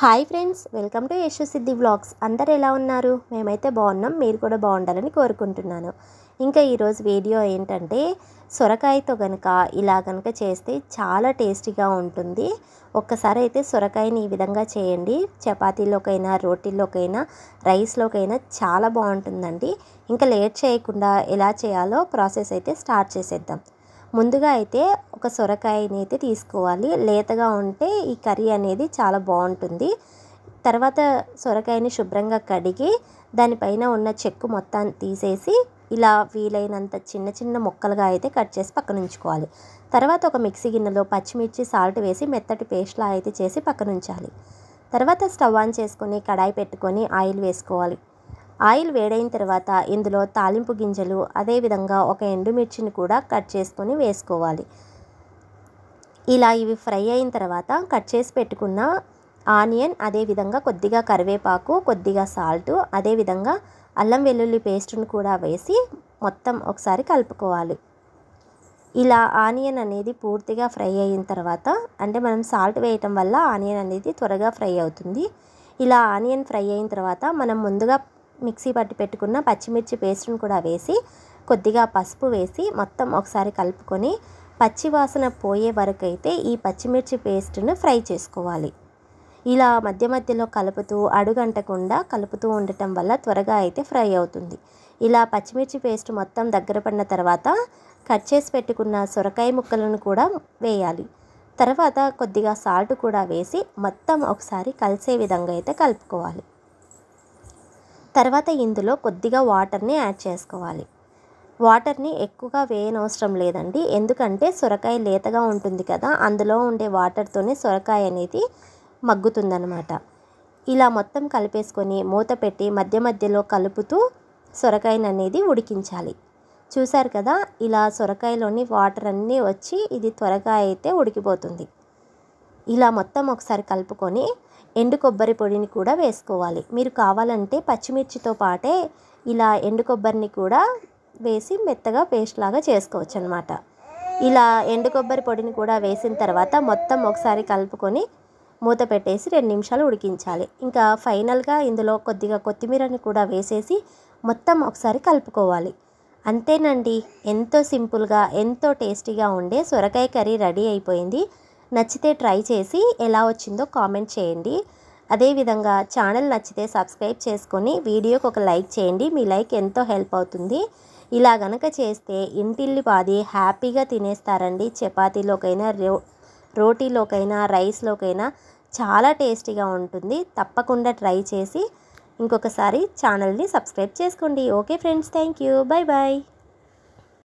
Hi friends, welcome to Yashu Siddhi vlogs. అందరు ఎలా ఉన్నారు? మేమైతే బాగున్నాం. మీరు కూడా బాగుండాలని కోరుకుంటున్నాను. ఇంకా ఈరోజు వీడియో ఏంటంటే సొరకాయతో కనుక ఇలా కనుక చేస్తే చాలా టేస్టీగా ఉంటుంది. ఒక్కసారి అయితే సొరకాయని ఈ విధంగా చేయండి. చపాతీలోకైనా, రోటీల్లోకైనా, రైస్లోకైనా చాలా బాగుంటుందండి. ఇంకా లేట్ చేయకుండా ఎలా చేయాలో ప్రాసెస్ అయితే స్టార్ట్ చేసేద్దాం. ముందుగా అయితే ఒక సొరకాయని అయితే తీసుకోవాలి. లేతగా ఉంటే ఈ కర్రీ అనేది చాలా బాగుంటుంది. తర్వాత సొరకాయని శుభ్రంగా కడిగి దానిపైన ఉన్న చెక్కు మొత్తాన్ని తీసేసి ఇలా వీలైనంత చిన్న చిన్న ముక్కలుగా అయితే కట్ చేసి పక్కన ఉంచుకోవాలి. తర్వాత ఒక మిక్సీ గిన్నెలో పచ్చిమిర్చి, సాల్ట్ వేసి మెత్తటి పేస్ట్లా అయితే చేసి పక్కన ఉంచాలి. తర్వాత స్టవ్ ఆన్ చేసుకొని కడాయి పెట్టుకొని ఆయిల్ వేసుకోవాలి. ఆయిల్ వేడైన తర్వాత ఇందులో తాలింపు గింజలు, అదేవిధంగా ఒక ఎండుమిర్చిని కూడా కట్ చేసుకొని వేసుకోవాలి. ఇలా ఇవి ఫ్రై అయిన తర్వాత కట్ చేసి పెట్టుకున్న ఆనియన్, అదేవిధంగా కొద్దిగా కరివేపాకు, కొద్దిగా సాల్ట్, అదేవిధంగా అల్లం వెల్లుల్లి పేస్ట్ను కూడా వేసి మొత్తం ఒకసారి కలుపుకోవాలి. ఇలా ఆనియన్ అనేది పూర్తిగా ఫ్రై అయిన తర్వాత, అంటే మనం సాల్ట్ వేయటం వల్ల ఆనియన్ అనేది త్వరగా ఫ్రై అవుతుంది. ఇలా ఆనియన్ ఫ్రై అయిన తర్వాత మనం ముందుగా మిక్సీ పట్టి పెట్టుకున్న పచ్చిమిర్చి పేస్ట్ను కూడా వేసి కొద్దిగా పసుపు వేసి మొత్తం ఒకసారి కలుపుకొని పచ్చి వాసన పోయే వరకు అయితే ఈ పచ్చిమిర్చి పేస్ట్ను ఫ్రై చేసుకోవాలి. ఇలా మధ్య మధ్యలో కలుపుతూ అడుగంటకుండా కలుపుతూ ఉండటం వల్ల త్వరగా అయితే ఫ్రై అవుతుంది. ఇలా పచ్చిమిర్చి పేస్ట్ మొత్తం దగ్గర పడిన తర్వాత కట్ చేసి పెట్టుకున్న సొరకాయ ముక్కలను కూడా వేయాలి. తర్వాత కొద్దిగా సాల్ట్ కూడా వేసి మొత్తం ఒకసారి కలిసే విధంగా అయితే కలుపుకోవాలి. తర్వాత ఇందులో కొద్దిగా వాటర్ని యాడ్ చేసుకోవాలి. వాటర్ని ఎక్కువగా వేయనవసరం లేదండి, ఎందుకంటే సొరకాయ లేతగా ఉంటుంది కదా, అందులో ఉండే వాటర్తోనే సొరకాయ అనేది మగ్గుతుందన్నమాట. ఇలా మొత్తం కలిపేసుకొని మూత పెట్టి మధ్య మధ్యలో కలుపుతూ సొరకాయని అనేది ఉడికించాలి. చూసారు కదా, ఇలా సొరకాయలోని వాటర్ అన్నీ వచ్చి ఇది త్వరగా అయితే ఉడికిపోతుంది. ఇలా మొత్తం ఒకసారి కలుపుకొని ఎండు కొబ్బరి పొడిని కూడా వేసుకోవాలి. మీరు కావాలంటే పచ్చిమిర్చితో పాటే ఇలా ఎండు కొబ్బరిని కూడా వేసి మెత్తగా పేస్ట్ లాగా చేసుకోవచ్చు అనమాట. ఇలా ఎండు కొబ్బరి పొడిని కూడా వేసిన తర్వాత మొత్తం ఒకసారి కలుపుకొని మూత పెట్టేసి 2 నిమిషాలు ఉడికించాలి. ఇంకా ఫైనల్గా ఇందులో కొద్దిగా కొత్తిమీరని కూడా వేసేసి మొత్తం ఒకసారి కలుపుకోవాలి. అంతేనండి, ఎంతో సింపుల్గా ఎంతో టేస్టీగా ఉండే సొరకాయ కర్రీ రెడీ అయిపోయింది. నచ్చితే ట్రై చేసి ఎలా వచ్చిందో కామెంట్ చేయండి. అదేవిధంగా ఛానల్ నచ్చితే సబ్స్క్రైబ్ చేసుకొని వీడియోకి ఒక లైక్ చేయండి. మీ లైక్ ఎంతో హెల్ప్ అవుతుంది. ఇలా గనక చేస్తే ఇంటిల్లిపాది హ్యాపీగా తినేస్తారండి. చపాతీలోకైనా, రోటీలోకైనా, రైస్లోకైనా చాలా టేస్టీగా ఉంటుంది. తప్పకుండా ట్రై చేసి ఇంకొకసారి ఛానల్ని సబ్స్క్రైబ్ చేసుకోండి. Okay friends, thank you. Bye bye.